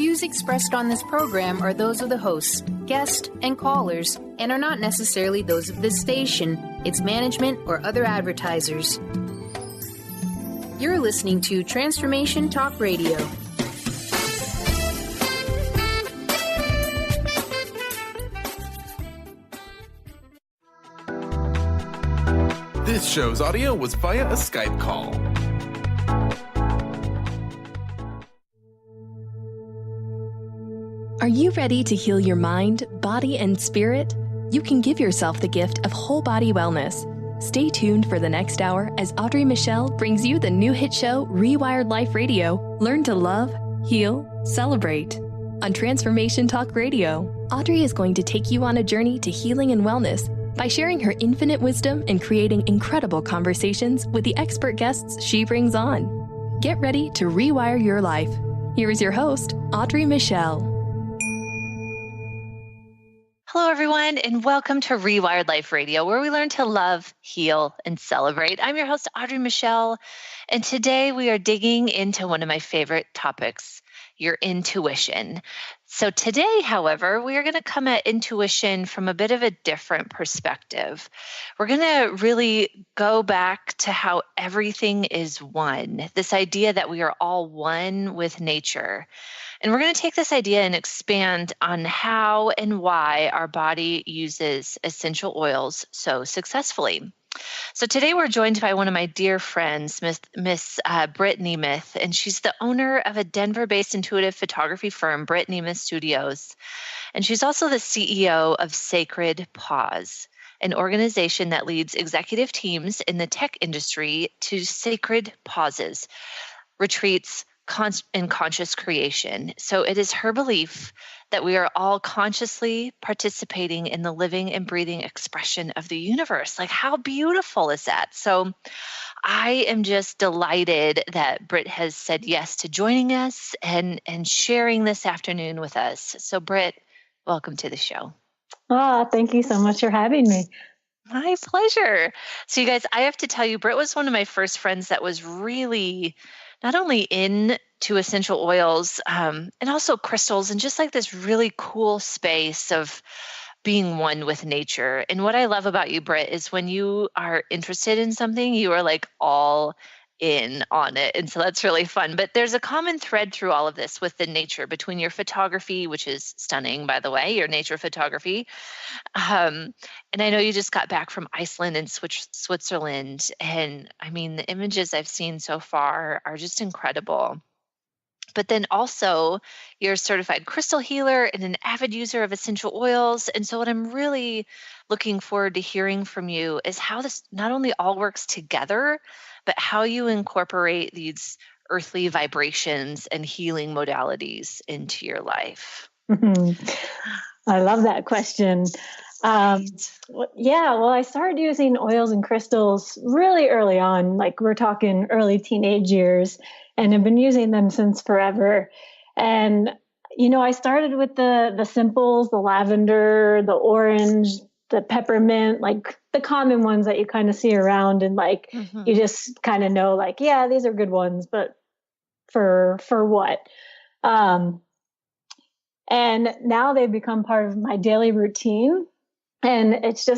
views expressed on this program are those of the hosts, guests, and callers, and are not necessarily those of this station, its management, or other advertisers. You're listening to Transformation Talk Radio. This show's audio was via a Skype call. Are you ready to heal your mind, body, and spirit? You can give yourself the gift of whole body wellness. Stay tuned for the next hour as Audrey Michel brings you the new hit show, Rewired Life Radio. Learn to love, heal, celebrate. On Transformation Talk Radio, Audrey is going to take you on a journey to healing and wellness by sharing her infinite wisdom and creating incredible conversations with the expert guests she brings on. Get ready to rewire your life. Here is your host, Audrey Michel. Hello, everyone, and welcome to Rewired Life Radio, where we learn to love, heal, and celebrate. I'm your host, Audrey Michel, and today we are digging into one of my favorite topics, your intuition. So today, however, we are going to come at intuition from a bit of a different perspective. We're going to really go back to how everything is one, this idea that we are all one with nature. And we're going to take this idea and expand on how and why our body uses essential oils so successfully. So today we're joined by one of my dear friends, Miss Britt Nemeth, and she's the owner of a Denver-based intuitive photography firm, Britt Nemeth Studios. And she's also the CEO of Sacred Pause, an organization that leads executive teams in the tech industry to sacred pauses, retreats, and conscious creation. So it is her belief that we are all consciously participating in the living and breathing expression of the universe. Like, how beautiful is that? So I am just delighted that Britt has said yes to joining us and sharing this afternoon with us. So Britt, welcome to the show. Thank you so much for having me. My pleasure. So you guys, I have to tell you, Britt was one of my first friends that was really not only into essential oils and also crystals and just like this really cool space of being one with nature. And what I love about you, Britt, is when you are interested in something, you are like all in on it. And so that's really fun. But there's a common thread through all of this with the nature between your photography, which is stunning, by the way, your nature photography. And I know you just got back from Iceland and Switzerland. And I mean, the images I've seen so far are just incredible. But then also you're a certified crystal healer and an avid user of essential oils. And so what I'm really looking forward to hearing from you is how this not only all works together, but how you incorporate these earthly vibrations and healing modalities into your life. I love that question. I started using oils and crystals really early on, like we're talking early teenage years, and have been using them since forever. And, I started with the simples, the lavender, the orange, the peppermint, like the common ones that you kind of see around, and you just kind of know, like, yeah, these are good ones, but for what? And now they've become part of my daily routine. And it's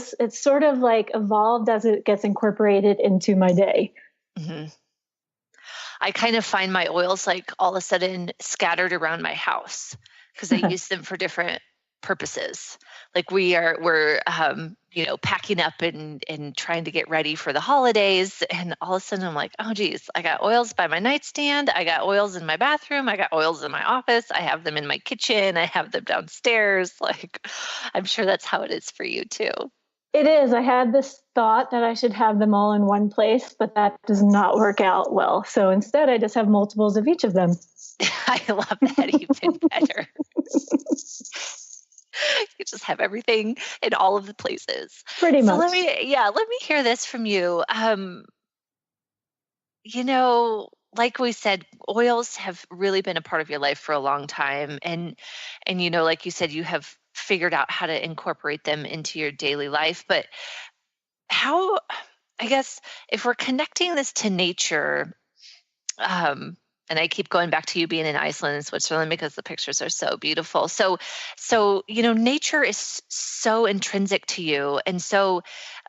sort of like evolved as it gets incorporated into my day. Mm-hmm. I kind of find my oils like all of a sudden scattered around my house because I use them for different purposes. Like we're packing up and trying to get ready for the holidays. And all of a sudden I'm like, oh geez, I got oils by my nightstand. I got oils in my bathroom. I got oils in my office. I have them in my kitchen. I have them downstairs. Like, I'm sure that's how it is for you too. It is. I had this thought that I should have them all in one place, but that does not work out well. So instead I just have multiples of each of them. I love that even better. You just have everything in all of the places. Pretty much. Let me hear this from you. Like we said, oils have really been a part of your life for a long time. And like you said, you have figured out how to incorporate them into your daily life. But how, I guess, if we're connecting this to nature, And I keep going back to you being in Iceland and Switzerland because the pictures are so beautiful. So, nature is so intrinsic to you. And so,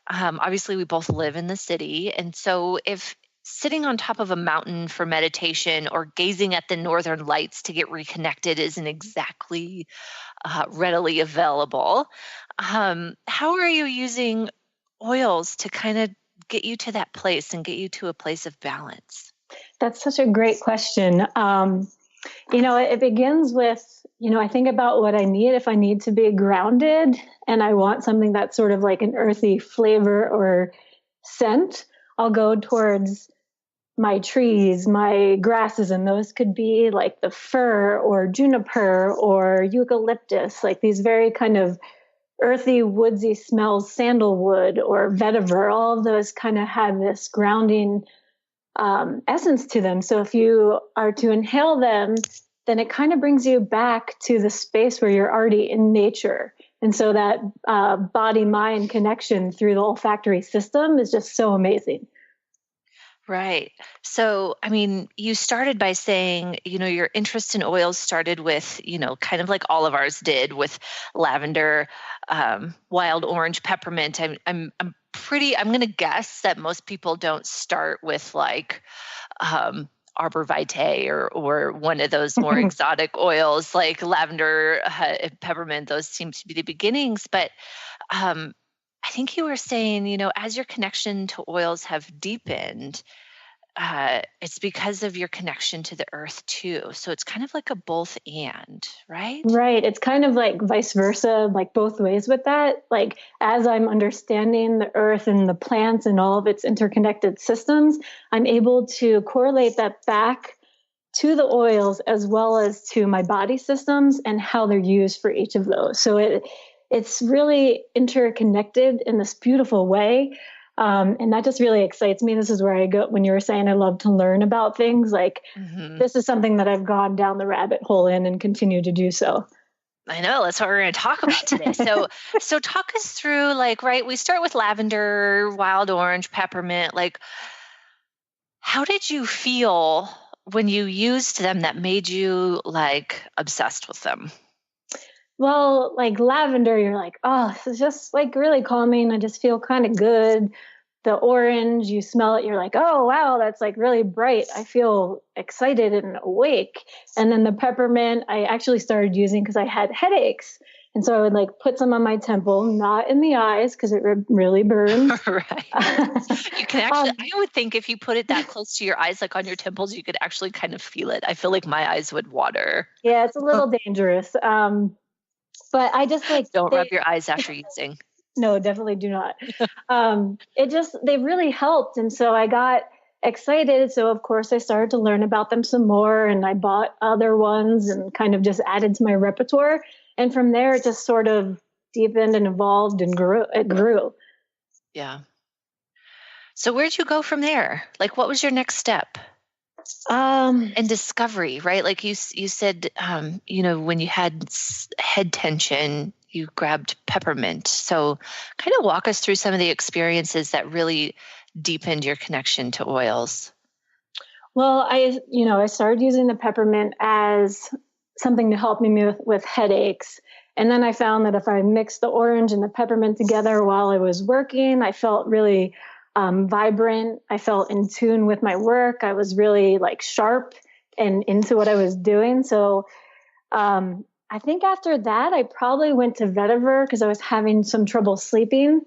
obviously we both live in the city. And so if sitting on top of a mountain for meditation or gazing at the northern lights to get reconnected isn't exactly readily available, how are you using oils to kind of get you to that place and get you to a place of balance? That's such a great question. It begins with, I think about what I need. If I need to be grounded and I want something that's sort of like an earthy flavor or scent, I'll go towards my trees, my grasses, and those could be like the fir or juniper or eucalyptus, like these very kind of earthy, woodsy smells, sandalwood or vetiver. All of those kind of have this grounding essence to them. So if you are to inhale them, then it kind of brings you back to the space where you're already in nature. And so that body-mind connection through the olfactory system is just so amazing. Right. So, you started by saying, your interest in oils started with, kind of like all of ours did with lavender, wild orange, peppermint. I'm going to guess that most people don't start with like arbor vitae or one of those more exotic oils like lavender, peppermint. Those seem to be the beginnings. But I think you were saying, as your connection to oils have deepened, it's because of your connection to the earth too. So it's kind of like a both and, right? Right. It's kind of like vice versa, like both ways with that. Like as I'm understanding the earth and the plants and all of its interconnected systems, I'm able to correlate that back to the oils as well as to my body systems and how they're used for each of those. So it's really interconnected in this beautiful way. And that just really excites me. This is where I go when you were saying I love to learn about things. Like This is something that I've gone down the rabbit hole in and continue to do so. I know, that's what we're going to talk about today. So talk us through, right, we start with lavender, wild orange, peppermint. Like, how did you feel when you used them that made you obsessed with them? Well, like lavender, you're like, oh, this is just like really calming. I just feel kind of good. The orange, you smell it, you're like, oh, wow, that's like really bright. I feel excited and awake. And then the peppermint, I actually started using because I had headaches. And so I would put some on my temple, not in the eyes because it really burns. Right. You can actually, I would think if you put it that close to your eyes, like on your temples, you could actually kind of feel it. I feel like my eyes would water. Yeah, it's a little dangerous. But I just don't rub your eyes after using. No, definitely do not. They really helped. And so I got excited. So of course I started to learn about them some more and I bought other ones and kind of just added to my repertoire. And from there it just sort of deepened and evolved and grew. Yeah. So where'd you go from there? What was your next step? And discovery, right? Like you said, when you had head tension, you grabbed peppermint. So kind of walk us through some of the experiences that really deepened your connection to oils. Well, I started using the peppermint as something to help me with headaches. And then I found that if I mixed the orange and the peppermint together while I was working, I felt really vibrant. I felt in tune with my work. I was really sharp and into what I was doing. So I think after that, I probably went to vetiver because I was having some trouble sleeping.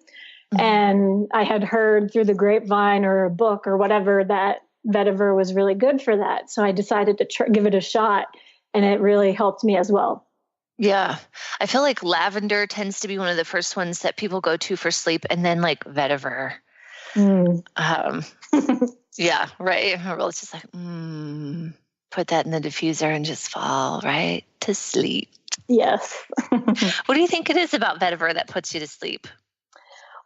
Mm-hmm. And I had heard through the grapevine or a book or whatever that vetiver was really good for that. So I decided to give it a shot and it really helped me as well. Yeah. I feel like lavender tends to be one of the first ones that people go to for sleep and then vetiver. Yeah, right. Well, it's just put that in the diffuser and just fall right to sleep. Yes. What do you think it is about vetiver that puts you to sleep?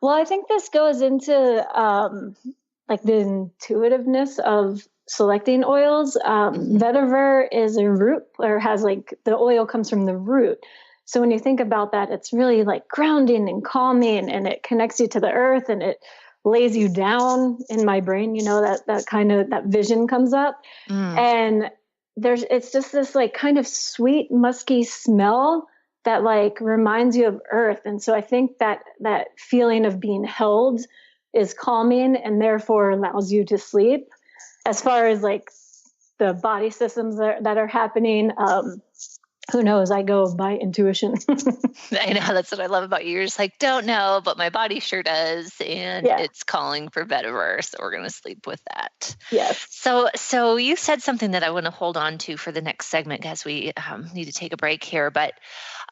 Well, I think this goes into the intuitiveness of selecting oils. Vetiver is a root or has the oil comes from the root. So when you think about that, it's really grounding and calming and it connects you to the earth and it lays you down in my brain, that kind of, that vision comes up. And it's just this like kind of sweet, musky smell that like reminds you of earth. And so I think that feeling of being held is calming and therefore allows you to sleep. As far as like the body systems that are happening, who knows? I go by intuition. I know, that's what I love about you. You're just like, don't know, but my body sure does. And it's calling for vetiver. So we're going to sleep with that. Yes. So you said something that I want to hold on to for the next segment as we need to take a break here. But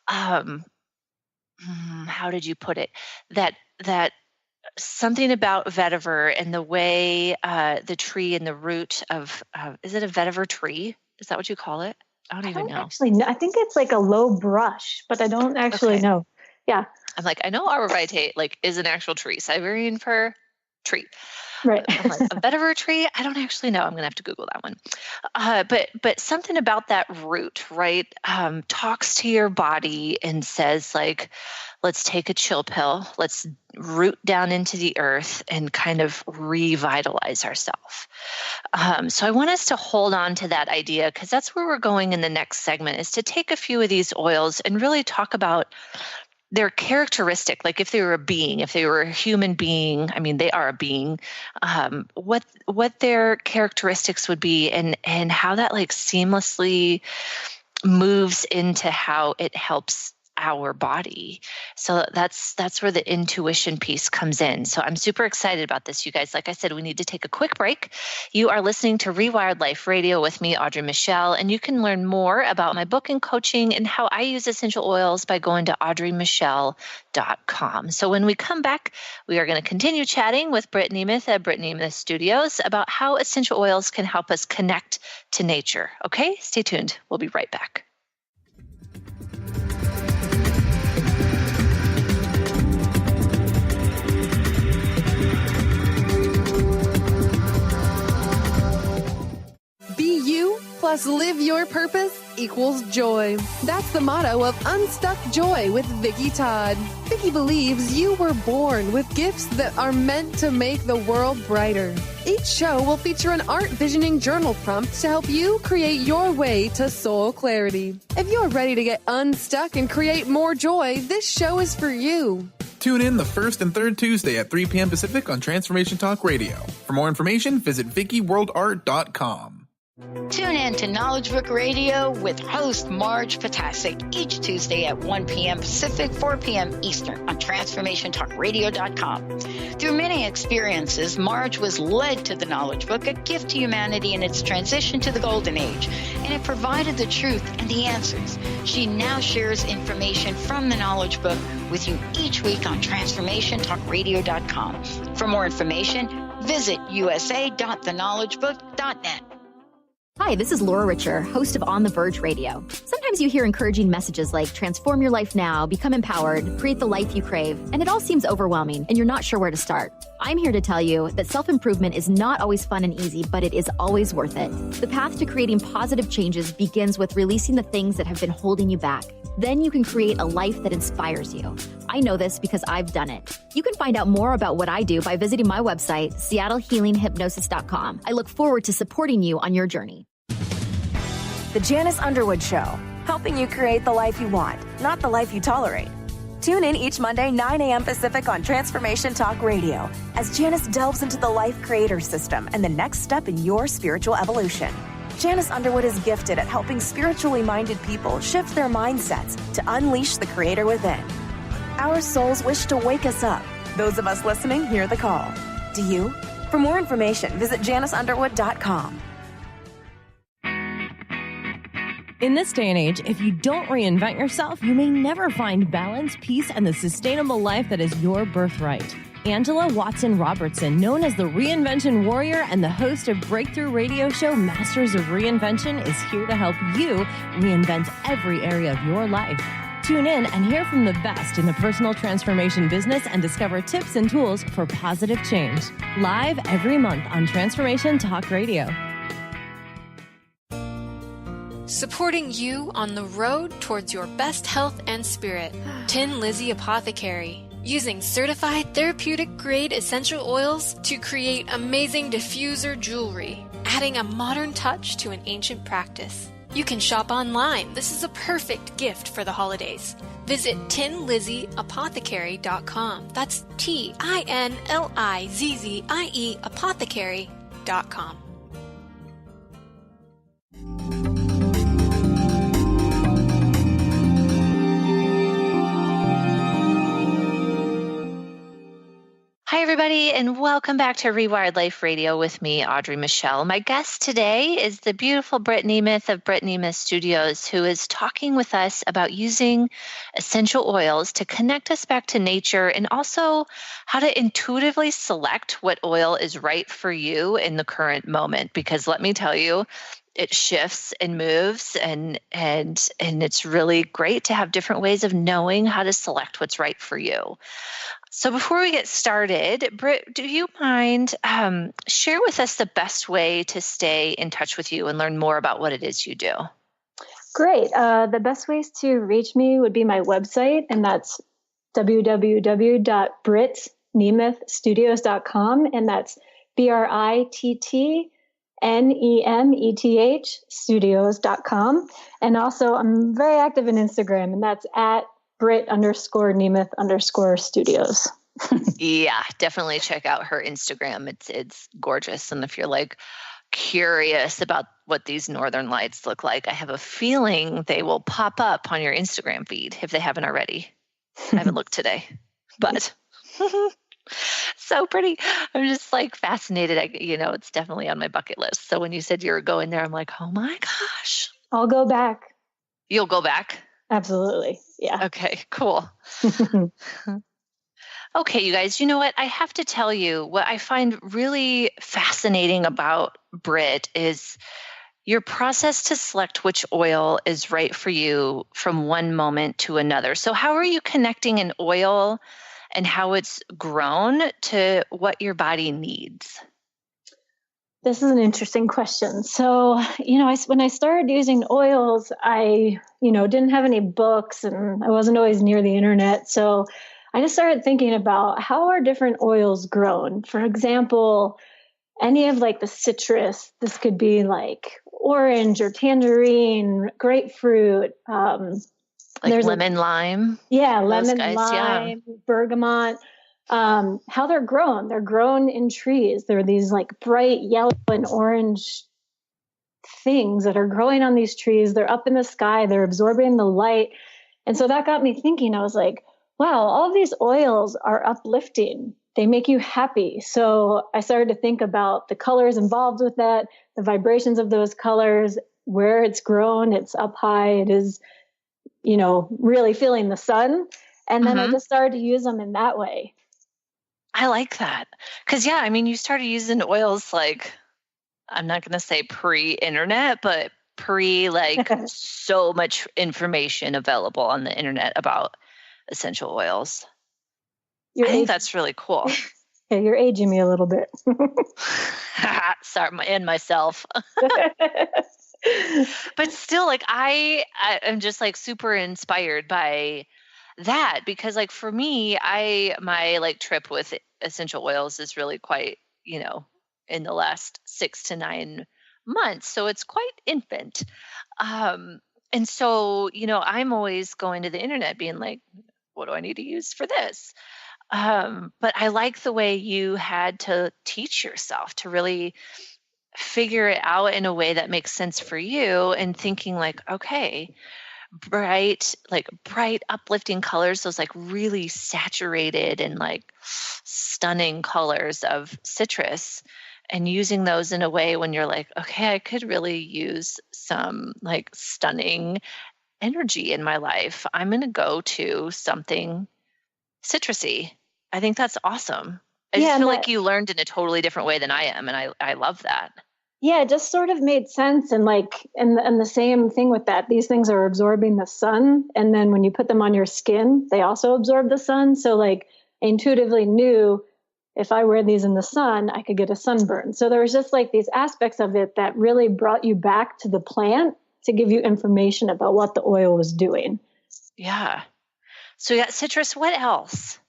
how did you put it? That something about vetiver and the way the tree and the root of, is it a vetiver tree? Is that what you call it? I don't even know. Actually, no, I think it's like a low brush, but I don't actually know. Yeah. I'm like, I know arborvitae is an actual tree. Siberian fir tree. Right. I'm like, a vetiver tree? I don't actually know. I'm going to have to Google that one. But something about that root, right, talks to your body and says like, let's take a chill pill. Let's root down into the earth and kind of revitalize ourselves. So I want us to hold on to that idea because that's where we're going in the next segment, is to take a few of these oils and really talk about their characteristic, like if they were a being, if they were a human being, I mean, they are a being, what their characteristics would be and how that like seamlessly moves into how it helps our body. So that's where the intuition piece comes in. So I'm super excited about this, you guys. Like I said, we need to take a quick break. You are listening to Rewired Life Radio with me, Audrey Michel, and you can learn more about my book and coaching and how I use essential oils by going to audreymichel.com. So when we come back, we are going to continue chatting with Britt Nemeth at Britt Nemeth Studios about how essential oils can help us connect to nature. Okay, stay tuned. We'll be right back. Be you plus live your purpose equals joy. That's the motto of Unstuck Joy with Vicki Todd. Vicki believes you were born with gifts that are meant to make the world brighter. Each show will feature an art visioning journal prompt to help you create your way to soul clarity. If you're ready to get unstuck and create more joy, this show is for you. Tune in the first and third Tuesday at 3 p.m. Pacific on Transformation Talk Radio. For more information, visit VickiWorldArt.com. Tune in to Knowledge Book Radio with host Marge Potasic each Tuesday at 1 p.m. Pacific, 4 p.m. Eastern on TransformationTalkRadio.com. Through many experiences, Marge was led to the Knowledge Book, a gift to humanity in its transition to the Golden Age, and it provided the truth and the answers. She now shares information from the Knowledge Book with you each week on TransformationTalkRadio.com. For more information, visit usa.theknowledgebook.net. Hi, this is Laura Richer, host of On the Verge Radio. Sometimes you hear encouraging messages like transform your life now, become empowered, create the life you crave, and it all seems overwhelming and you're not sure where to start. I'm here to tell you that self-improvement is not always fun and easy, but it is always worth it. The path to creating positive changes begins with releasing the things that have been holding you back. Then you can create a life that inspires you. I know this because I've done it. You can find out more about what I do by visiting my website, SeattleHealingHypnosis.com. I look forward to supporting you on your journey. The Janice Underwood Show, helping you create the life you want, not the life you tolerate. Tune in each Monday, 9 a.m. Pacific on Transformation Talk Radio as Janice delves into the life creator system and the next step in your spiritual evolution. Janice Underwood is gifted at helping spiritually minded people shift their mindsets to unleash the creator within. Our souls wish to wake us up. Those of us listening hear the call. Do you? For more information, visit JaniceUnderwood.com. In this day and age, if you don't reinvent yourself, you may never find balance, peace, and the sustainable life that is your birthright. Angela Watson Robertson, known as the Reinvention Warrior and the host of breakthrough radio show Masters of Reinvention, is here to help you reinvent every area of your life. Tune in and hear from the best in the personal transformation business and discover tips and tools for positive change. Live every month on Transformation Talk Radio. Supporting you on the road towards your best health and spirit. Tin Lizzie Apothecary. using certified therapeutic grade essential oils to create amazing diffuser jewelry, adding a modern touch to an ancient practice. You can shop online. This is a perfect gift for the holidays. Visit tinlizzie.apothecary.com. That's TINLIZZIE apothecary.com. Hi, everybody, and welcome back to Rewired Life Radio with me, Audrey Michel. My guest today is the beautiful Britt Nemeth of Britt Nemeth Studios, who is talking with us about using essential oils to connect us back to nature and also how to intuitively select what oil is right for you in the current moment. Because let me tell you, it shifts and moves, and it's really great to have different ways of knowing how to select what's right for you. So before we get started, Britt, do you mind share with us the best way to stay in touch with you and learn more about what it is you do? Great. The best ways to reach me would be my website, and that's www.brittnemethstudios.com, and that's BRITTNEMETH studios.com. And also, I'm very active in Instagram, and that's at Britt_Nemeth_studios. Yeah, definitely check out her Instagram. It's gorgeous. And if you're like curious about what these northern lights look like, I have a feeling they will pop up on your Instagram feed if they haven't already. I haven't looked today, but so pretty. I'm just like fascinated. It's definitely on my bucket list. So when you said you were going there, I'm like, oh my gosh. I'll go back. You'll go back? Absolutely. Yeah. Okay, cool. Okay, you guys, you know what? I have to tell you what I find really fascinating about Britt is your process to select which oil is right for you from one moment to another. So how are you connecting an oil and how it's grown to what your body needs? This is an interesting question. So, when I started using oils, I, didn't have any books and I wasn't always near the internet. So I just started thinking about how are different oils grown? For example, any of like the citrus, this could be like orange or tangerine, grapefruit. Like lemon, lime? Yeah, lemon, lime, bergamot. How they're grown. They're grown in trees. They're these like bright yellow and orange things that are growing on these trees. They're up in the sky. They're absorbing the light. And so that got me thinking. I was like, wow, all of these oils are uplifting. They make you happy. So I started to think about the colors involved with that, the vibrations of those colors, where it's grown. It's up high. It is, really feeling the sun. And then I just started to use them in that way. I like that. Because, you started using oils like, I'm not going to say pre-internet, but so much information available on the internet about essential oils. I think that's really cool. Yeah, you're aging me a little bit. Sorry, and myself. But still, like, I am just like super inspired by that because like for me, my like trip with essential oils is really quite, in the last 6 to 9 months. So it's quite infant. And so, I'm always going to the internet being like, what do I need to use for this? But I like the way you had to teach yourself to really figure it out in a way that makes sense for you and thinking like, okay, bright, uplifting colors, those like really saturated and like stunning colors of citrus, and using those in a way when you're like, okay, I could really use some like stunning energy in my life. I'm going to go to something citrusy. I think that's awesome. I just feel like you learned in a totally different way than I am. And I love that. Yeah, it just sort of made sense. And and the same thing with that, these things are absorbing the sun. And then when you put them on your skin, they also absorb the sun. So like I intuitively knew if I wear these in the sun, I could get a sunburn. So there was just like these aspects of it that really brought you back to the plant to give you information about what the oil was doing. Yeah. So you got citrus. What else?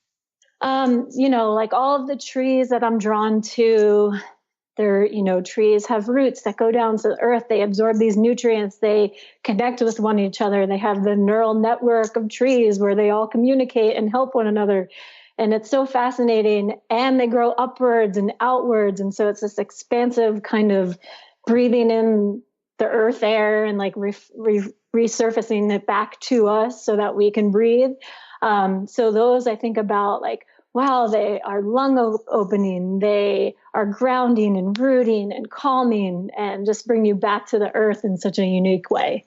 Like all of the trees that I'm drawn to, they're, trees have roots that go down to the earth. They absorb these nutrients. They connect with one each other. They have the neural network of trees where they all communicate and help one another. And it's so fascinating. And they grow upwards and outwards. And so it's this expansive kind of breathing in the earth air and like resurfacing it back to us so that we can breathe. So those I think about like, wow, they are lung opening. They are grounding and rooting and calming and just bring you back to the earth in such a unique way.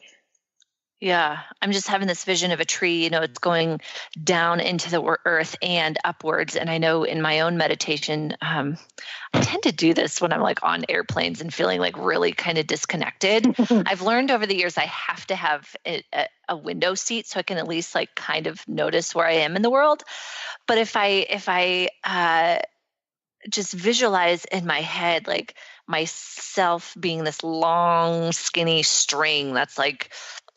Yeah, I'm just having this vision of a tree, it's going down into the earth and upwards. And I know in my own meditation, I tend to do this when I'm like on airplanes and feeling like really kind of disconnected. I've learned over the years I have to have a window seat so I can at least like kind of notice where I am in the world. But if I just visualize in my head like myself being this long, skinny string that's like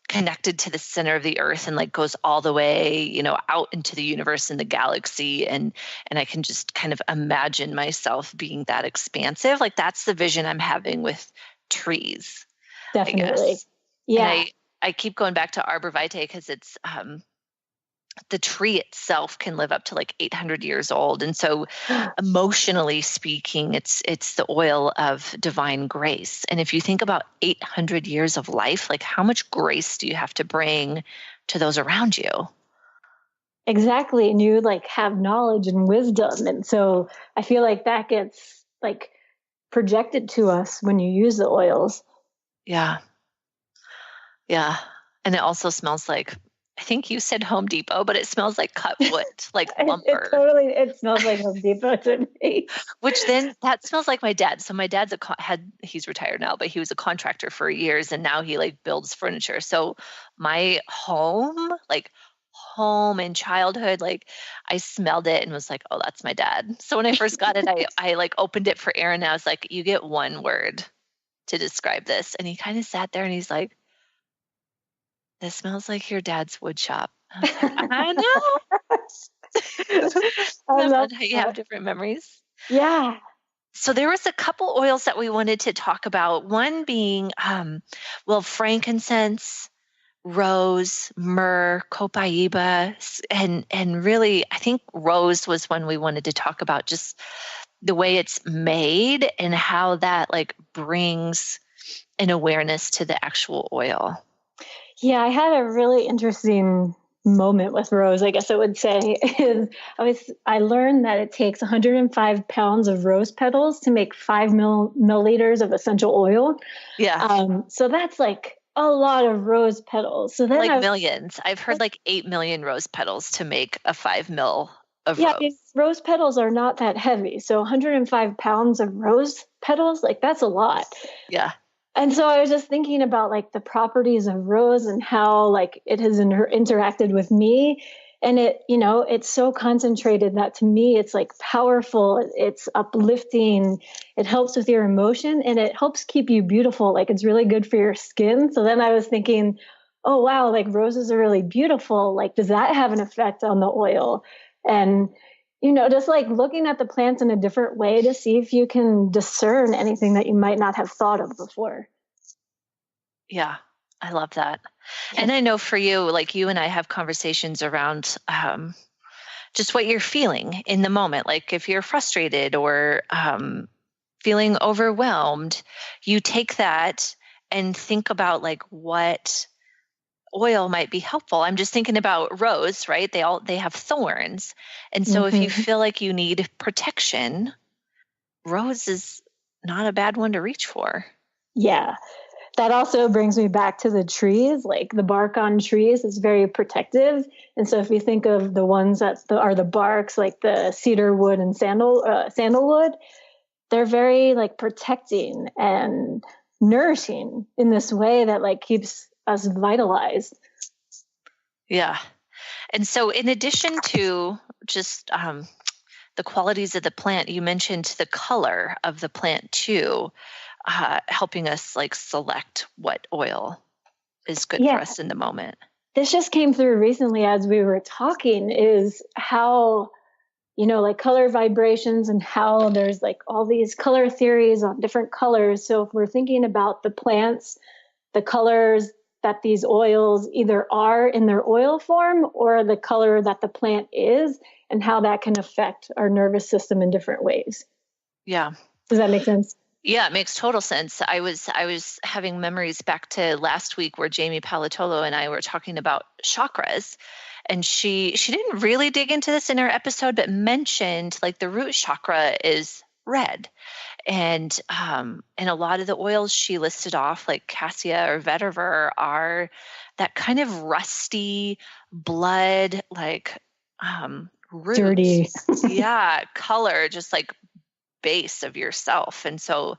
connected to the center of the earth and like goes all the way, out into the universe and the galaxy. And I can just kind of imagine myself being that expansive. Like that's the vision I'm having with trees. Definitely. Yeah. And I keep going back to arborvitae because it's, the tree itself can live up to like 800 years old. And so emotionally speaking, it's the oil of divine grace. And if you think about 800 years of life, like how much grace do you have to bring to those around you? Exactly. And you like have knowledge and wisdom. And so I feel like that gets like projected to us when you use the oils. Yeah. Yeah. And it also smells like, I think you said Home Depot, but it smells like cut wood, like lumber. It smells like Home Depot to me. Which then that smells like my dad. So my dad's he's retired now, but he was a contractor for years and now he like builds furniture. So my home in childhood, like I smelled it and was like, oh, that's my dad. So when I first got it, I like opened it for Aaron and I was like, you get one word to describe this. And he kind of sat there and he's like, this smells like your dad's wood shop. I was like, I know. I love how you have different memories. Yeah. So there was a couple oils that we wanted to talk about. One being, frankincense, rose, myrrh, copaiba, and really, I think rose was one we wanted to talk about, just the way it's made and how that like brings an awareness to the actual oil. Yeah, I had a really interesting moment with rose, I guess I would say, I learned that it takes 105 pounds of rose petals to make 5 milliliters of essential oil. Yeah. So that's like a lot of rose petals. So then like millions. I've heard like 8 million rose petals to make a 5 mil of rose. These rose petals are not that heavy. So 105 pounds of rose petals, like that's a lot. Yeah. And so I was just thinking about like the properties of rose and how like it has interacted with me. And it, it's so concentrated that to me, it's like powerful. It's uplifting. It helps with your emotion and it helps keep you beautiful. Like it's really good for your skin. So then I was thinking, oh, wow, like roses are really beautiful. Like, does that have an effect on the oil? And just like looking at the plants in a different way to see if you can discern anything that you might not have thought of before. Yeah, I love that. And I know for you, like you and I have conversations around just what you're feeling in the moment. Like if you're frustrated or feeling overwhelmed, you take that and think about like what oil might be helpful. I'm just thinking about rose, right? They have thorns. And so if you feel like you need protection, rose is not a bad one to reach for. Yeah. That also brings me back to the trees. Like the bark on trees is very protective. And so if you think of the ones that are the barks, like the cedar wood and sandalwood, they're very like protecting and nourishing in this way that like keeps us vitalized. Yeah. And so in addition to just the qualities of the plant, you mentioned the color of the plant too, helping us like select what oil is good for us in the moment. This just came through recently as we were talking, is how like color vibrations and how there's like all these color theories on different colors. So if we're thinking about the plants, the colors that these oils either are in their oil form or the color that the plant is, and how that can affect our nervous system in different ways. Yeah. Does that make sense? Yeah, it makes total sense. I was having memories back to last week where Jamie Palatolo and I were talking about chakras, and she didn't really dig into this in her episode, but mentioned like the root chakra is red. And a lot of the oils she listed off, like cassia or vetiver, are that kind of rusty blood, like roots. Dirty. Yeah, color, just like base of yourself. And so,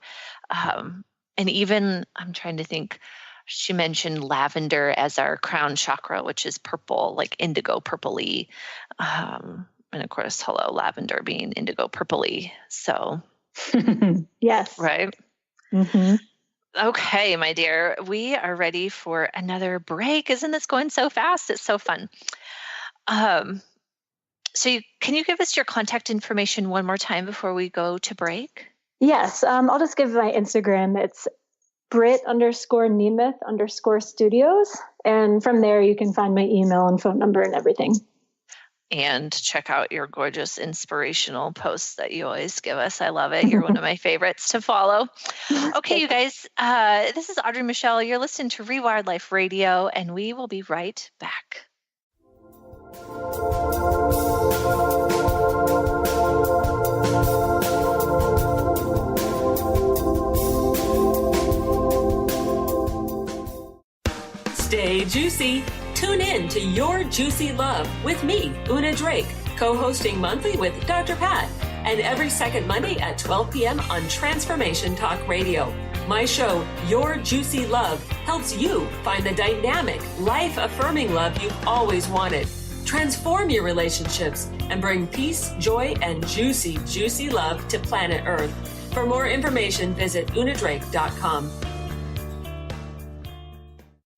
and even I'm trying to think, she mentioned lavender as our crown chakra, which is purple, like indigo purpley. And of course, lavender being indigo purpley. So yes. Right. Mm-hmm. Okay, my dear, we are ready for another break. Isn't this going so fast? It's so fun. So can you give us your contact information one more time before we go to break? Yes. I'll just give my Instagram. It's Brit_Nemeth_studios. And from there, you can find my email and phone number and everything. And check out your gorgeous inspirational posts that you always give us. I love it. You're one of my favorites to follow. Okay, you guys, this is Audrey Michel. You're listening to Rewired Life Radio, and we will be right back. Stay juicy. Tune in to Your Juicy Love with me, Una Drake, co-hosting monthly with Dr. Pat, and every second Monday at 12 p.m. on Transformation Talk Radio. My show, Your Juicy Love, helps you find the dynamic, life-affirming love you've always wanted. Transform your relationships and bring peace, joy, and juicy, juicy love to planet Earth. For more information, visit unadrake.com.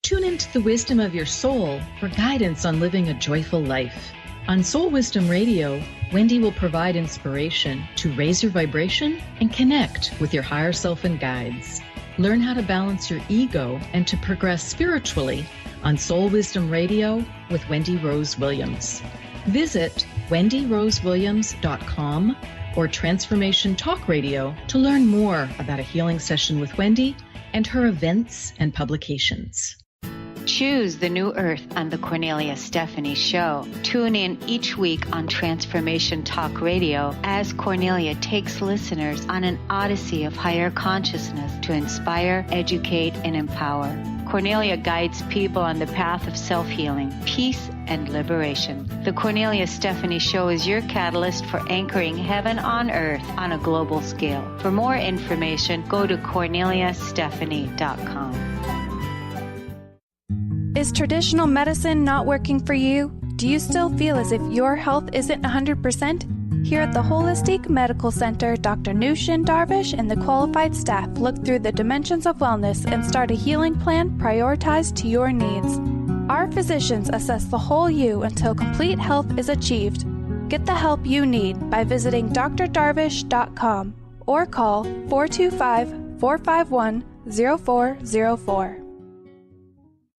Tune into the wisdom of your soul for guidance on living a joyful life. On Soul Wisdom Radio, Wendy will provide inspiration to raise your vibration and connect with your higher self and guides. Learn how to balance your ego and to progress spiritually on Soul Wisdom Radio with Wendy Rose Williams. Visit wendyrosewilliams.com or Transformation Talk Radio to learn more about a healing session with Wendy and her events and publications. Choose the New Earth on the Cornelia Stephanie Show. Tune in each week on Transformation Talk Radio as Cornelia takes listeners on an odyssey of higher consciousness to inspire, educate, and empower. Cornelia guides people on the path of self-healing, peace, and liberation. The Cornelia Stephanie Show is your catalyst for anchoring heaven on earth on a global scale. For more information, go to corneliastephanie.com. Is traditional medicine not working for you? Do you still feel as if your health isn't 100%? Here at the Holistic Medical Center, Dr. Nushin Darvish and the qualified staff look through the dimensions of wellness and start a healing plan prioritized to your needs. Our physicians assess the whole you until complete health is achieved. Get the help you need by visiting drdarvish.com or call 425-451-0404.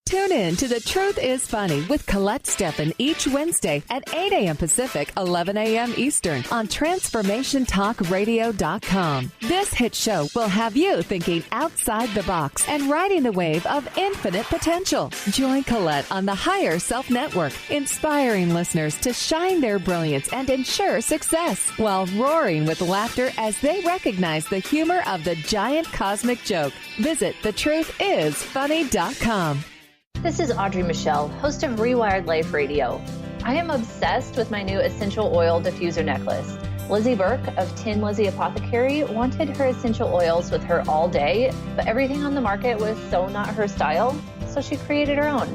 Tune in to The Truth is Funny with Colette Steffen each Wednesday at 8 a.m. Pacific, 11 a.m. Eastern on TransformationTalkRadio.com. This hit show will have you thinking outside the box and riding the wave of infinite potential. Join Colette on the Higher Self Network, inspiring listeners to shine their brilliance and ensure success while roaring with laughter as they recognize the humor of the giant cosmic joke. Visit TheTruthIsFunny.com. This is Audrey Michel, host of Rewired Life Radio. I am obsessed with my new essential oil diffuser necklace. Lizzie Burke of Tin Lizzie Apothecary wanted her essential oils with her all day, but everything on the market was so not her style, so she created her own.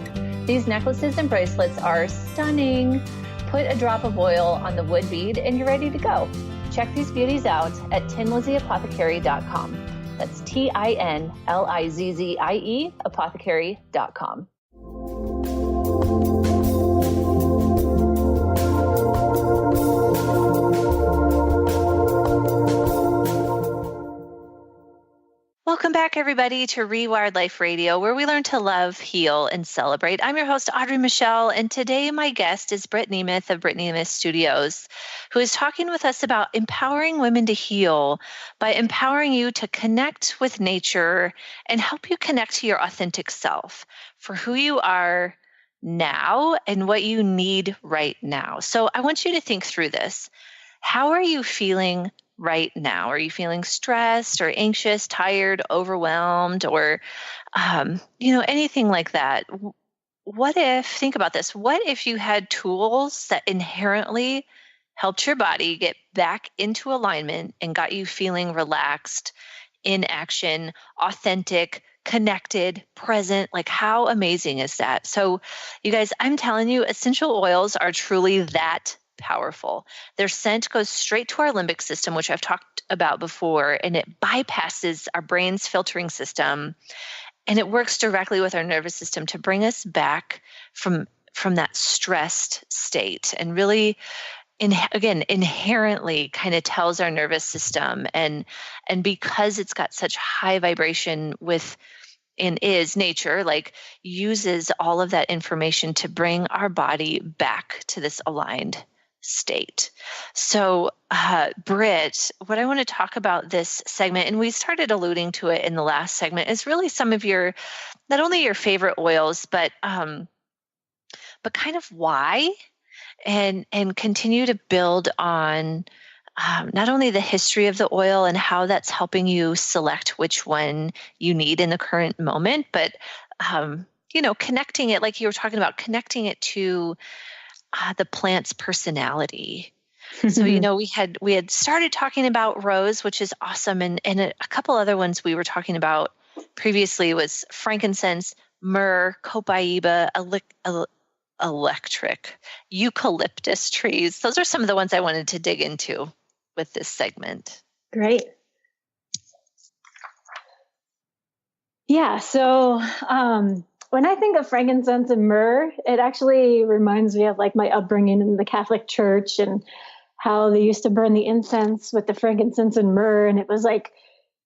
These necklaces and bracelets are stunning. Put a drop of oil on the wood bead and you're ready to go. Check these beauties out at tinlizzieapothecary.com. That's TINLIZZIE apothecary.com. Welcome back, everybody, to Rewired Life Radio, where we learn to love, heal, and celebrate. I'm your host, Audrey Michel, and today my guest is Britt Nemeth of Britt Nemeth Studios, who is talking with us about empowering women to heal by empowering you to connect with nature and help you connect to your authentic self for who you are now and what you need right now. So I want you to think through this. How are you feeling right now? Are you feeling stressed or anxious, tired, overwhelmed, or, anything like that? Think about this, what if you had tools that inherently helped your body get back into alignment and got you feeling relaxed, in action, authentic, connected, present? Like, how amazing is that? So you guys, I'm telling you, essential oils are truly that powerful. Their scent goes straight to our limbic system, which I've talked about before, and it bypasses our brain's filtering system, and it works directly with our nervous system to bring us back from that stressed state, and really, inherently kind of tells our nervous system, and because it's got such high vibration is nature, like, uses all of that information to bring our body back to this aligned state. So, Britt, what I want to talk about this segment, and we started alluding to it in the last segment, is really some of your, not only your favorite oils, but kind of why, and continue to build on not only the history of the oil and how that's helping you select which one you need in the current moment, but connecting it, like you were talking about, connecting it to the plant's personality. So, we had started talking about rose, which is awesome. And a couple other ones we were talking about previously was frankincense, myrrh, copaiba, electric, eucalyptus trees. Those are some of the ones I wanted to dig into with this segment. Great. Yeah. So, when I think of frankincense and myrrh, it actually reminds me of like my upbringing in the Catholic Church and how they used to burn the incense with the frankincense and myrrh. And it was like,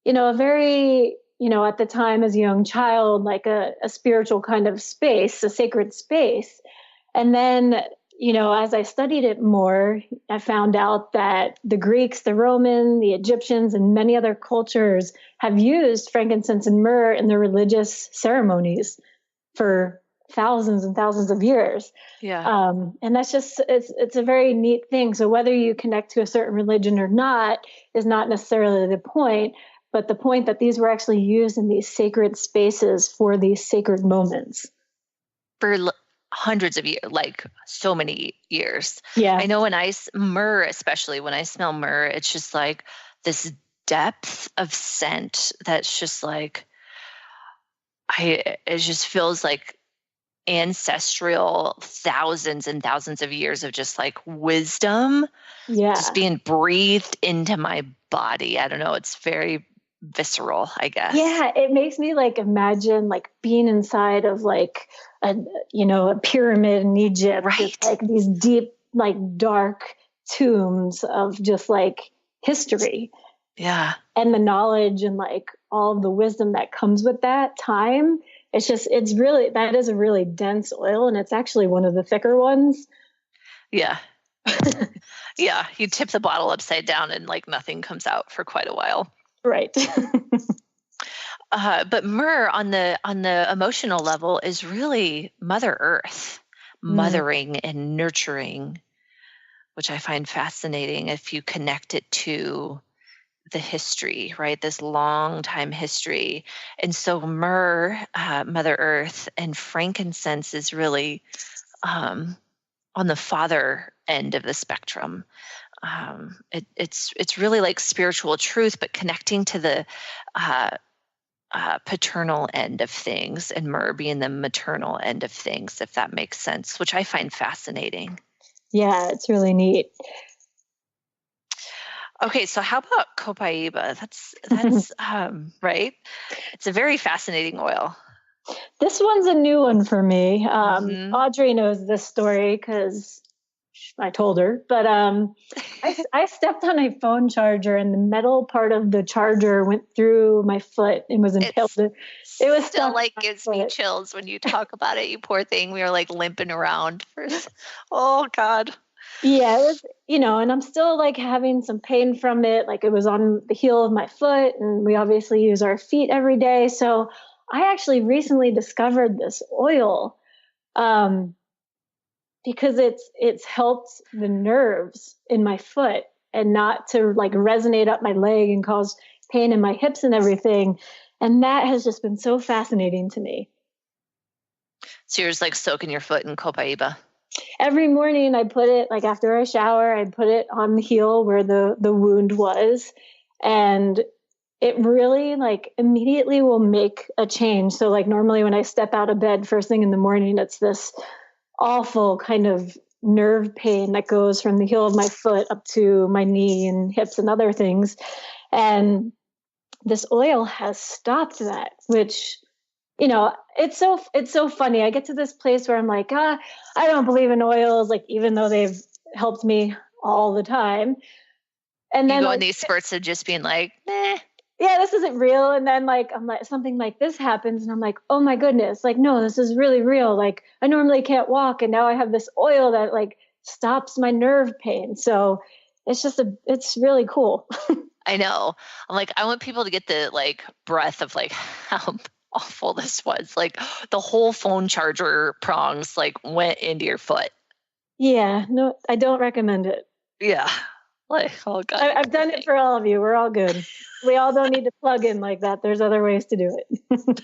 a very, at the time as a young child, like a spiritual kind of space, a sacred space. And then, as I studied it more, I found out that the Greeks, the Romans, the Egyptians, and many other cultures have used frankincense and myrrh in their religious ceremonies for thousands and thousands of years. Yeah. And that's just, it's a very neat thing. So whether you connect to a certain religion or not is not necessarily the point, but the point that these were actually used in these sacred spaces for these sacred moments. For hundreds of years, like so many years. Yeah. I know myrrh, especially when I smell myrrh, it's just like this depth of scent that's just like, it just feels like ancestral, thousands and thousands of years of just like wisdom, just being breathed into my body. I don't know. It's very visceral, I guess. Yeah. It makes me like imagine like being inside of like a pyramid in Egypt, right? Just, like these deep, like dark tombs of just like history. Yeah. And the knowledge and like all of the wisdom that comes with that time. That is a really dense oil, and it's actually one of the thicker ones. Yeah. Yeah. You tip the bottle upside down and like nothing comes out for quite a while. Right. But myrrh on the emotional level is really Mother Earth, mothering and nurturing, which I find fascinating if you connect it to the history, right? This long time history. And so myrrh, Mother Earth, and frankincense is really on the father end of the spectrum. It's really like spiritual truth, but connecting to the paternal end of things, and myrrh being the maternal end of things, if that makes sense, which I find fascinating. Yeah, it's really neat. Okay, so how about copaiba? That's right. It's a very fascinating oil. This one's a new one for me. Audrey knows this story because I told her, but I stepped on a phone charger and the metal part of the charger went through my foot and was impaled. It was still like gives me chills when you talk about it. You poor thing. We were like limping around for, oh God. Yeah, it was, and I'm still like having some pain from it. Like it was on the heel of my foot, and we obviously use our feet every day. So I actually recently discovered this oil. Because it's helped the nerves in my foot and not to like resonate up my leg and cause pain in my hips and everything. And that has just been so fascinating to me. So you're just like soaking your foot in copaiba. Every morning I put it, like after I shower, I put it on the heel where the wound was. And it really like immediately will make a change. So like normally when I step out of bed first thing in the morning, it's this awful kind of nerve pain that goes from the heel of my foot up to my knee and hips and other things. And this oil has stopped that, which, it's so funny. I get to this place where I'm like, I don't believe in oils, like even though they've helped me all the time. And then you go in these spurts of just being like, yeah, this isn't real. And then I'm like, something like this happens and I'm like, oh my goodness, like, no, this is really real. Like I normally can't walk. And now I have this oil that like stops my nerve pain. So it's it's really cool. I know. I'm like, I want people to get the like breath of like how awful this was. Like the whole phone charger prongs like went into your foot. Yeah, no, I don't recommend it. Yeah. Like, oh God. I've done it for all of you. We're all good. We all don't need to plug in like that. There's other ways to do it.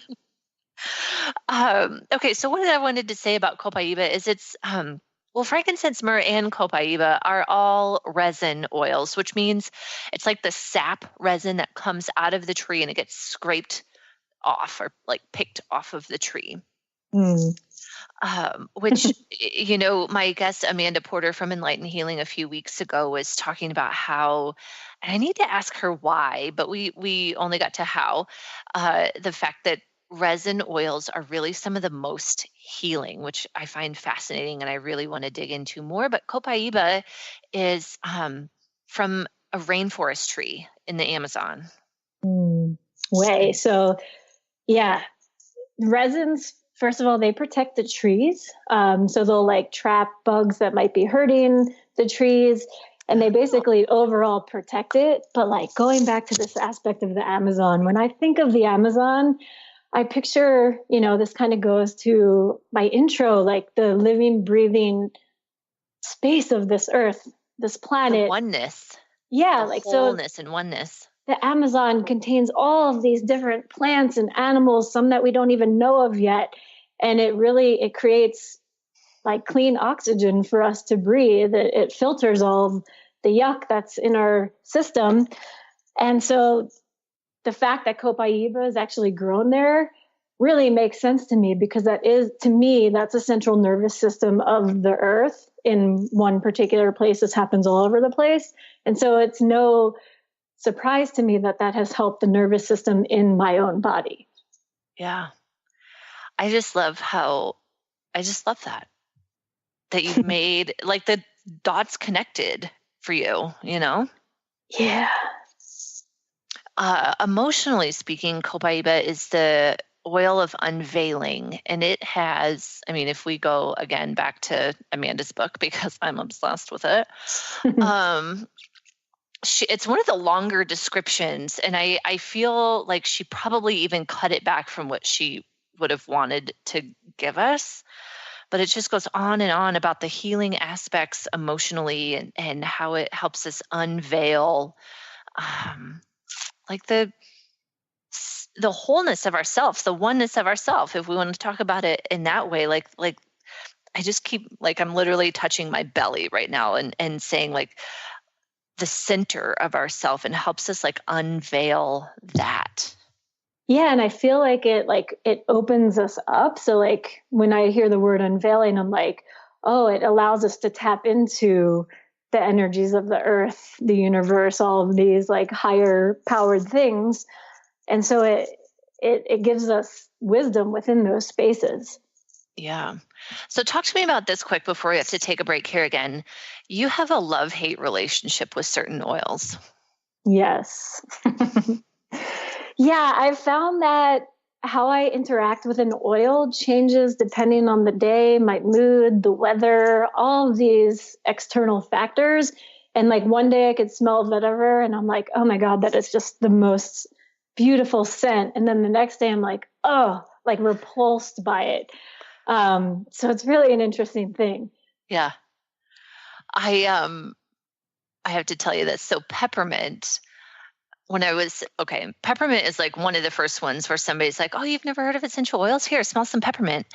Okay. So what I wanted to say about copaiba is it's, frankincense, myrrh, and copaiba are all resin oils, which means it's like the sap resin that comes out of the tree and it gets scraped off or like picked off of the tree. Which, my guest Amanda Porter from Enlightened Healing a few weeks ago was talking about how, and I need to ask her why, but we only got to how, the fact that resin oils are really some of the most healing, which I find fascinating and I really want to dig into more. But copaiba is from a rainforest tree in the Amazon. So, yeah, resins, first of all, they protect the trees. So they'll like trap bugs that might be hurting the trees, and they basically overall protect it. But like going back to this aspect of the Amazon, when I think of the Amazon, I picture, this kind of goes to my intro, like the living, breathing space of this earth, this planet. The oneness. Yeah. The wholeness and oneness. The Amazon contains all of these different plants and animals, some that we don't even know of yet. And it creates like clean oxygen for us to breathe. It filters all of the yuck that's in our system. And so the fact that copaiba is actually grown there really makes sense to me, because that's a central nervous system of the earth in one particular place. This happens all over the place. And so it's no surprise to me that has helped the nervous system in my own body. Yeah. I just love that you've made like the dots connected for you, Yeah. Emotionally speaking, copaiba is the oil of unveiling. And it has, if we go again back to Amanda's book, because I'm obsessed with it, it's one of the longer descriptions. And I feel like she probably even cut it back from what she would have wanted to give us. But it just goes on and on about the healing aspects emotionally and how it helps us unveil like the wholeness of ourselves, the oneness of ourself, if we want to talk about it in that way. Like I just keep, like, I'm literally touching my belly right now and saying like the center of ourself, and helps us like unveil that. Yeah. And I feel like it opens us up. So like when I hear the word unveiling, I'm like, oh, it allows us to tap into the energies of the earth, the universe, all of these like higher powered things. And so it gives us wisdom within those spaces. Yeah. So talk to me about this quick before we have to take a break here again. You have a love-hate relationship with certain oils. Yes. Yeah, I've found that how I interact with an oil changes depending on the day, my mood, the weather, all of these external factors. And like one day I could smell vetiver and I'm like, oh my God, that is just the most beautiful scent. And then the next day I'm like, oh, like repulsed by it. So it's really an interesting thing. Yeah. I have to tell you this. So peppermint, peppermint is like one of the first ones where somebody's like, oh, you've never heard of essential oils? Here, smell some peppermint.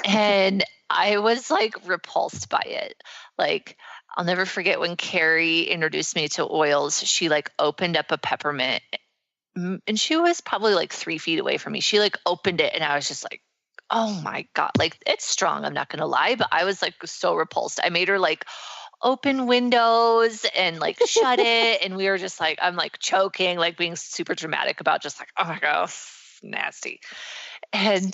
And I was like repulsed by it. Like, I'll never forget when Carrie introduced me to oils. She like opened up a peppermint and she was probably like 3 feet away from me. She like opened it and I was just like, oh my God, like it's strong. I'm not going to lie, but I was like so repulsed. I made her like open windows and like shut it. And we were just like, I'm like choking, like being super dramatic about just like, oh my God, nasty. And,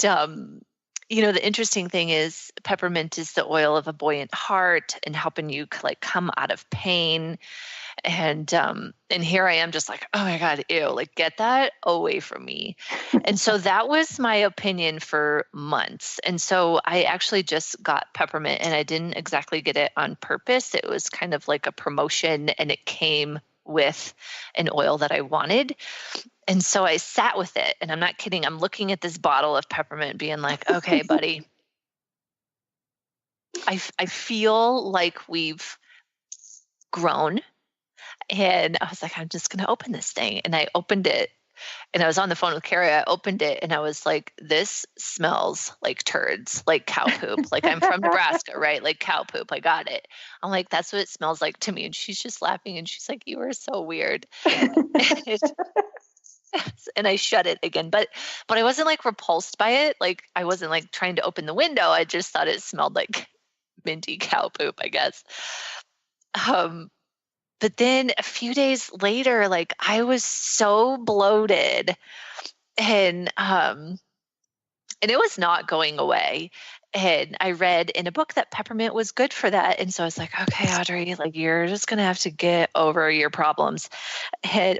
the interesting thing is peppermint is the oil of a buoyant heart and helping you like come out of pain. And here I am just like, oh my God, ew, like get that away from me. And so that was my opinion for months. And so I actually just got peppermint and I didn't exactly get it on purpose. It was kind of like a promotion and it came with an oil that I wanted. And so I sat with it and I'm not kidding. I'm looking at this bottle of peppermint being like, okay, buddy, I feel like we've grown. And I was like, I'm just going to open this thing. And I opened it and I was on the phone with Carrie. I opened it and I was like, this smells like turds, like cow poop. Like I'm from Nebraska, right? Like cow poop. I got it. I'm like, that's what it smells like to me. And she's just laughing and she's like, you are so weird. And I shut it again, but I wasn't like repulsed by it. Like I wasn't like trying to open the window. I just thought it smelled like minty cow poop, I guess. But then a few days later, like I was so bloated and it was not going away. And I read in a book that peppermint was good for that. And so I was like, okay, Audrey, like you're just going to have to get over your problems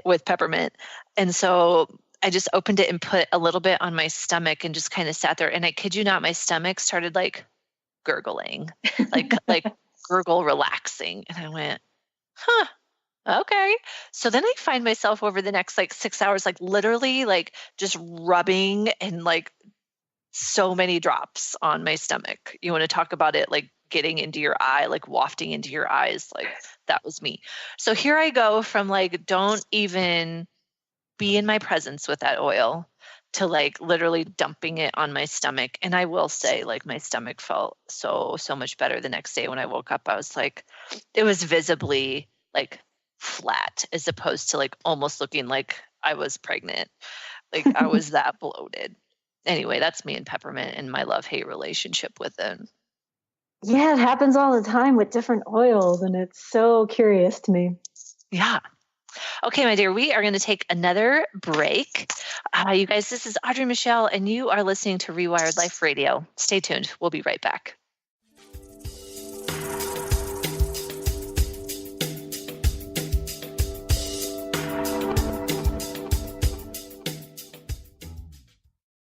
with peppermint. And so I just opened it and put a little bit on my stomach and just kind of sat there. And I kid you not, my stomach started like gurgling, like gurgle relaxing. And I went, huh, okay. So then I find myself over the next like 6 hours, like literally like just rubbing and like so many drops on my stomach. You want to talk about it like getting into your eye, like wafting into your eyes. Like that was me. So here I go from like, don't even be in my presence with that oil to like literally dumping it on my stomach. And I will say like my stomach felt so much better the next day when I woke up. I was like, it was visibly like flat as opposed to like almost looking like I was pregnant. Like I was that bloated. Anyway, that's me and peppermint and my love-hate relationship with it. Yeah, it happens all the time with different oils and it's so curious to me. Yeah. Okay, my dear, we are going to take another break. You guys, this is Audrey Michel, and you are listening to Rewired Life Radio. Stay tuned. We'll be right back.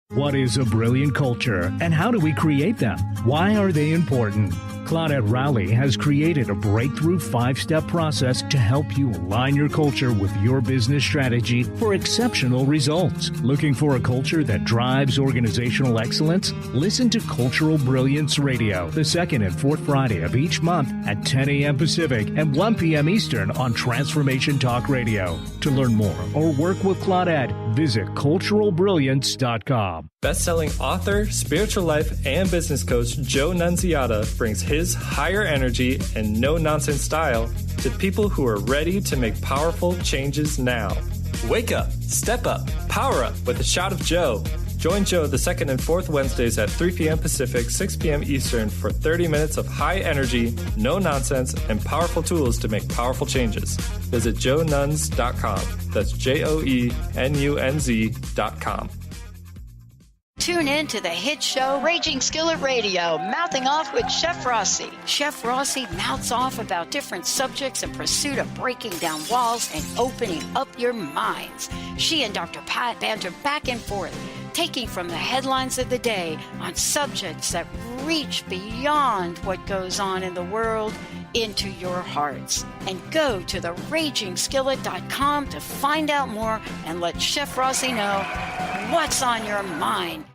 What is a brilliant culture, and how do we create them? Why are they important? Claudette Rowley has created a breakthrough 5-step process to help you align your culture with your business strategy for exceptional results. Looking for a culture that drives organizational excellence? Listen to Cultural Brilliance Radio, the second and fourth Friday of each month at 10 a.m. Pacific and 1 p.m. Eastern on Transformation Talk Radio. To learn more or work with Claudette, visit culturalbrilliance.com. Best-selling author, spiritual life, and business coach Joe Nunziata brings his higher energy and no-nonsense style to people who are ready to make powerful changes now. Wake up, step up, power up with a shot of Joe. Join Joe the second and fourth Wednesdays at 3 p.m. Pacific, 6 p.m. Eastern for 30 minutes of high energy, no nonsense, and powerful tools to make powerful changes. Visit joenuns.com. That's JOENUNZ.com. Tune in to the hit show Raging Skillet Radio, Mouthing Off with Chef Rossi. Chef Rossi mouths off about different subjects in pursuit of breaking down walls and opening up your minds. She and Dr. Pat banter back and forth, taking from the headlines of the day on subjects that reach beyond what goes on in the world into your hearts. And go to theragingskillet.com to find out more and let Chef Rossi know what's on your mind.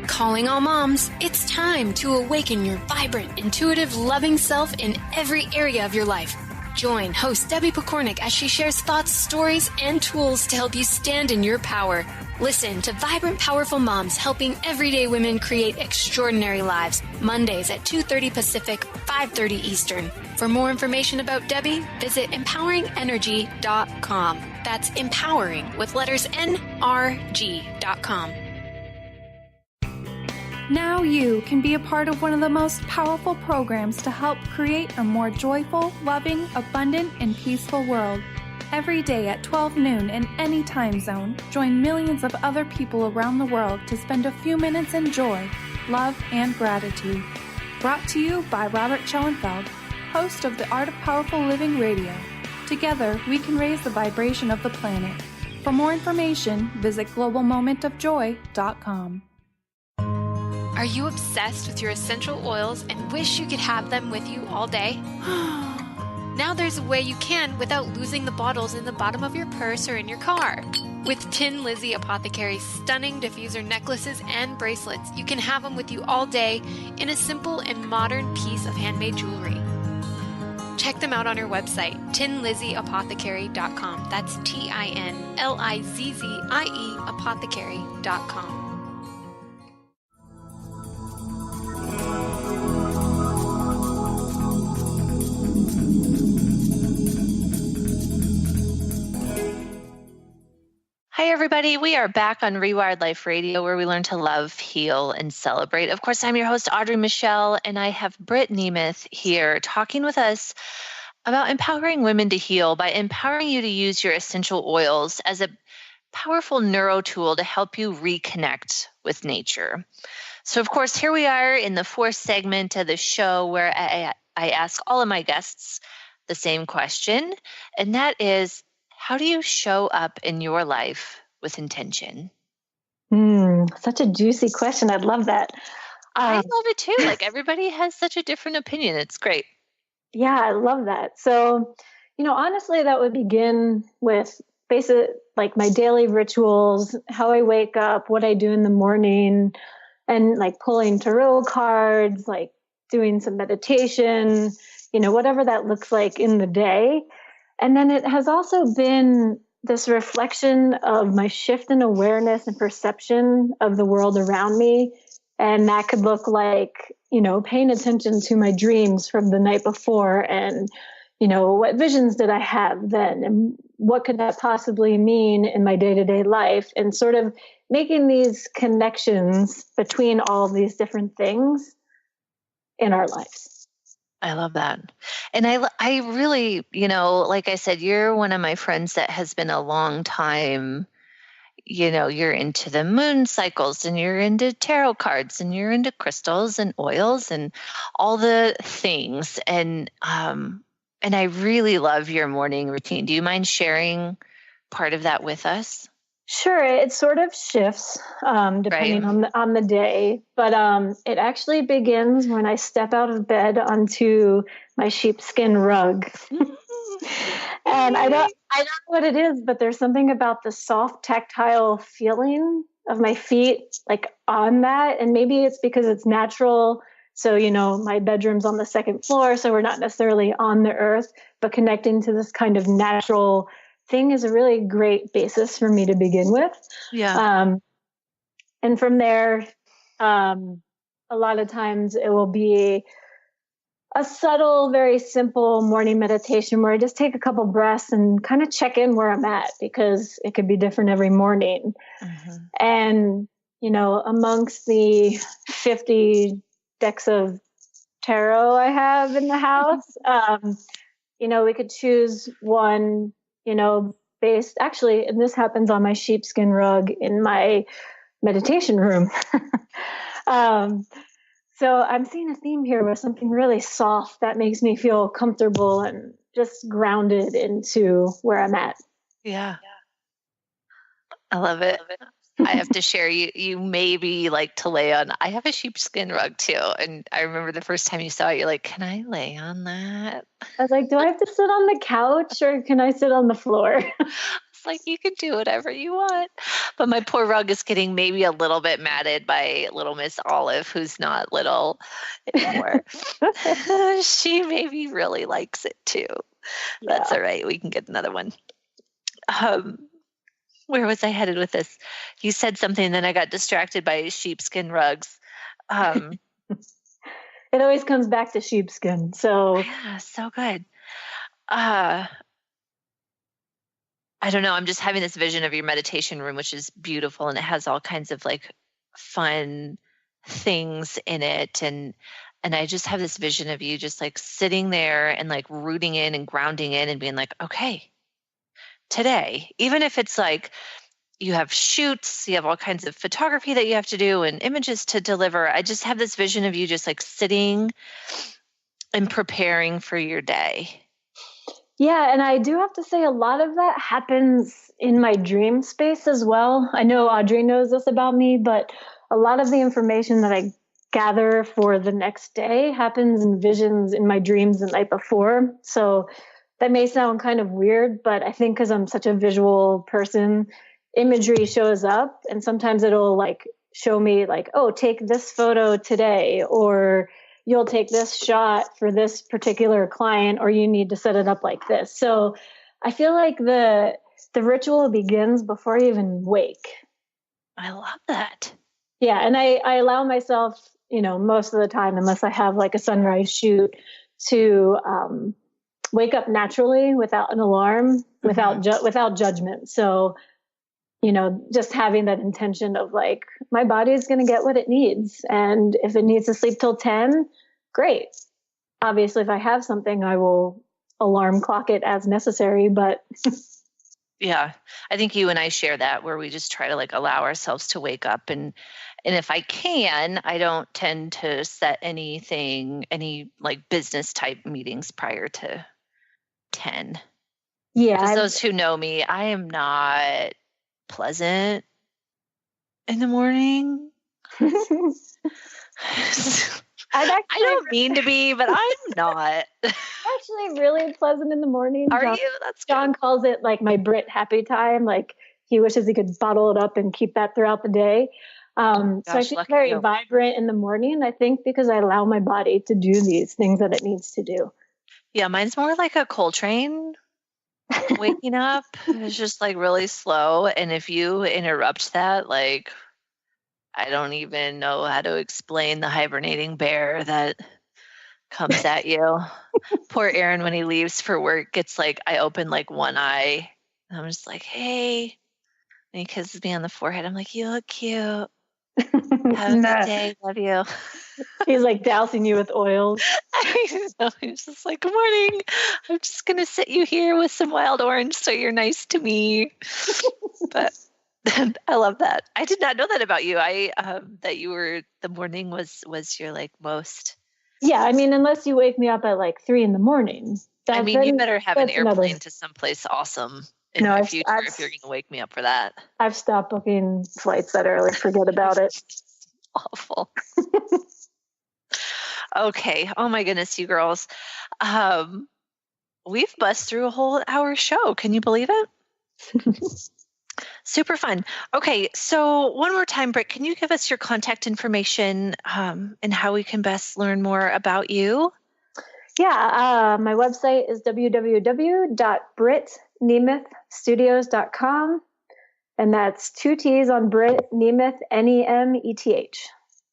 Calling all moms, it's time to awaken your vibrant, intuitive, loving self in every area of your life. Join host Debbie Pokornik as she shares thoughts, stories, and tools to help you stand in your power. Listen to Vibrant, Powerful Moms helping everyday women create extraordinary lives. Mondays at 2:30 Pacific, 5:30 Eastern. For more information about Debbie, visit empoweringenergy.com. That's empowering with letters NRG.com. Now you can be a part of one of the most powerful programs to help create a more joyful, loving, abundant, and peaceful world. Every day at 12 noon in any time zone, join millions of other people around the world to spend a few minutes in joy, love, and gratitude. Brought to you by Robert Schoenfeld, host of The Art of Powerful Living Radio. Together, we can raise the vibration of the planet. For more information, visit globalmomentofjoy.com. Are you obsessed with your essential oils and wish you could have them with you all day? Now there's a way you can without losing the bottles in the bottom of your purse or in your car. With Tin Lizzie Apothecary's stunning diffuser necklaces and bracelets, you can have them with you all day in a simple and modern piece of handmade jewelry. Check them out on her website, tinlizzieapothecary.com. That's TINLIZZIE apothecary.com. Hi, everybody. We are back on Rewired Life Radio, where we learn to love, heal, and celebrate. Of course, I'm your host, Audrey Michel, and I have Britt Nemeth here talking with us about empowering women to heal by empowering you to use your essential oils as a powerful neuro tool to help you reconnect with nature. So, of course, here we are in the fourth segment of the show where I ask all of my guests the same question, and that is, how do you show up in your life with intention? Such a juicy question. I'd love that. I love it too. Like, everybody has such a different opinion. It's great. Yeah, I love that. So, honestly, that would begin with basic, like my daily rituals, how I wake up, what I do in the morning, and like pulling tarot cards, like doing some meditation, whatever that looks like in the day. And then it has also been this reflection of my shift in awareness and perception of the world around me. And that could look like, paying attention to my dreams from the night before and, what visions did I have then? And what could that possibly mean in my day-to-day life? And sort of making these connections between all of these different things in our lives. I love that. And I really, like I said, you're one of my friends that has been a long time, you're into the moon cycles and you're into tarot cards and you're into crystals and oils and all the things. And I really love your morning routine. Do you mind sharing part of that with us? Sure. It sort of shifts depending on the day, but it actually begins when I step out of bed onto my sheepskin rug. And I don't know what it is, but there's something about the soft tactile feeling of my feet like on that. And maybe it's because it's natural. So, my bedroom's on the second floor, so we're not necessarily on the earth, but connecting to this kind of natural thing is a really great basis for me to begin with. Yeah. And from there, a lot of times it will be a subtle, very simple morning meditation where I just take a couple breaths and kind of check in where I'm at, because it could be different every morning. Mm-hmm. And, amongst the 50 decks of tarot I have in the house, we could choose one, based actually, and this happens on my sheepskin rug in my meditation room. So I'm seeing a theme here with something really soft that makes me feel comfortable and just grounded into where I'm at. Yeah. I love it. I have to share, you maybe like to lay on, I have a sheepskin rug too. And I remember the first time you saw it, you're like, can I lay on that? I was like, do I have to sit on the couch or can I sit on the floor? It's like, you can do whatever you want. But my poor rug is getting maybe a little bit matted by little Miss Olive, who's not little anymore. She maybe really likes it too. Yeah. That's all right. We can get another one. Where was I headed with this? You said something, then I got distracted by sheepskin rugs. It always comes back to sheepskin. So yeah, so good. I don't know. I'm just having this vision of your meditation room, which is beautiful, and it has all kinds of like fun things in it. And I just have this vision of you just like sitting there and like rooting in and grounding in and being like, okay, today, even if it's like you have shoots, you have all kinds of photography that you have to do and images to deliver. I just have this vision of you just like sitting and preparing for your day. Yeah, and I do have to say a lot of that happens in my dream space as well. I know Audrey knows this about me, but a lot of the information that I gather for the next day happens in visions in my dreams the night before. So that may sound kind of weird, but I think because I'm such a visual person, imagery shows up, and sometimes it'll like show me like, oh, take this photo today, or you'll take this shot for this particular client, or you need to set it up like this. So I feel like the ritual begins before I even wake. I love that. Yeah. And I allow myself, most of the time, unless I have like a sunrise shoot, to wake up naturally without an alarm, without judgment. So, just having that intention of like, my body is going to get what it needs. And if it needs to sleep till 10, great. Obviously, if I have something, I will alarm clock it as necessary, but yeah, I think you and I share that, where we just try to like allow ourselves to wake up. And if I can, I don't tend to set any like business type meetings prior to 10. Yeah. Because those who know me, I am not pleasant in the morning. I don't mean to be, but I'm not. Actually really pleasant in the morning. Are you? That's good. John calls it like my Brit happy time. Like he wishes he could bottle it up and keep that throughout the day. So I feel very vibrant in the morning, I think, because I allow my body to do these things that it needs to do. Yeah, mine's more like a Coltrane. Waking up is just like really slow. And if you interrupt that, like, I don't even know how to explain the hibernating bear that comes at you. Poor Aaron, when he leaves for work, gets like, I open like one eye and I'm just like, hey, and he kisses me on the forehead. I'm like, you look cute. Have a good day. Love you. He's like dousing you with oils. I know. He's just like, good morning. I'm just going to sit you here with some wild orange so you're nice to me. But I love that. I did not know that about you. That you were, the morning was your like most. Yeah. I mean, unless you wake me up at like 3 a.m. You better have an airplane to someplace awesome in the future if you're going to wake me up for that. I've stopped booking flights that early. Forget about it. Awful. Okay. Oh my goodness, you girls. We've buzzed through a whole hour show. Can you believe it? Super fun. Okay. So one more time, Britt, can you give us your contact information and how we can best learn more about you? Yeah. My website is www.brittnemethstudios.com. And that's 2 T's on Britt, Nemeth, Nemeth.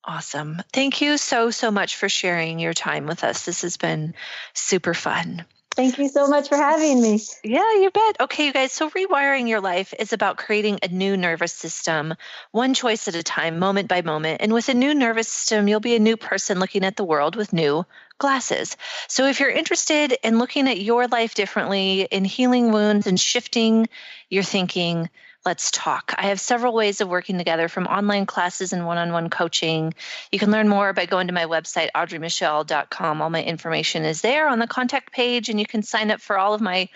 Awesome. Thank you so much for sharing your time with us. This has been super fun. Thank you so much for having me. Yeah, you bet. Okay, you guys. So rewiring your life is about creating a new nervous system, one choice at a time, moment by moment. And with a new nervous system, you'll be a new person looking at the world with new glasses. So if you're interested in looking at your life differently, in healing wounds and shifting your thinking, let's talk. I have several ways of working together, from online classes and one-on-one coaching. You can learn more by going to my website, audreymichel.com. All my information is there on the contact page, and you can sign up for all of my,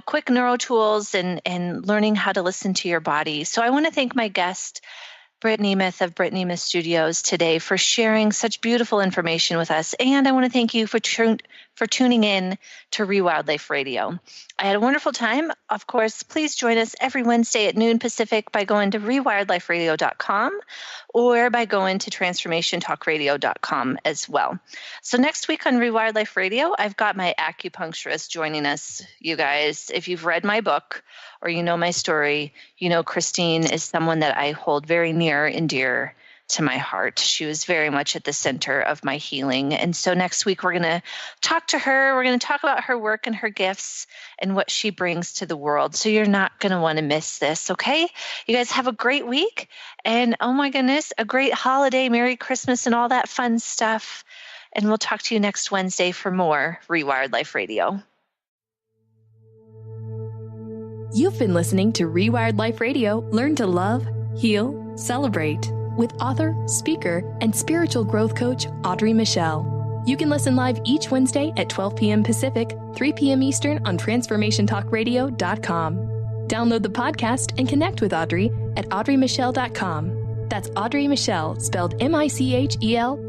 quick neuro tools and learning how to listen to your body. So I want to thank my guest, Brittany Myth of Brittany Myth Studios, today for sharing such beautiful information with us. And I want to thank you for tuning in to Rewired Life Radio. I had a wonderful time. Of course, please join us every Wednesday at noon Pacific by going to rewiredliferadio.com or by going to transformationtalkradio.com as well. So next week on Rewired Life Radio, I've got my acupuncturist joining us. You guys, if you've read my book or you know my story, you know Christine is someone that I hold very near and dear to my heart. She was very much at the center of my healing. And so next week, we're going to talk to her. We're going to talk about her work and her gifts and what she brings to the world. So you're not going to want to miss this, okay? You guys have a great week. And oh my goodness, a great holiday, Merry Christmas, and all that fun stuff. And we'll talk to you next Wednesday for more Rewired Life Radio. You've been listening to Rewired Life Radio. Learn to love, heal, celebrate, with author, speaker, and spiritual growth coach, Audrey Michel. You can listen live each Wednesday at 12 p.m. Pacific, 3 p.m. Eastern on TransformationTalkRadio.com. Download the podcast and connect with Audrey at AudreyMichel.com. That's Audrey Michel, spelled Michel.com.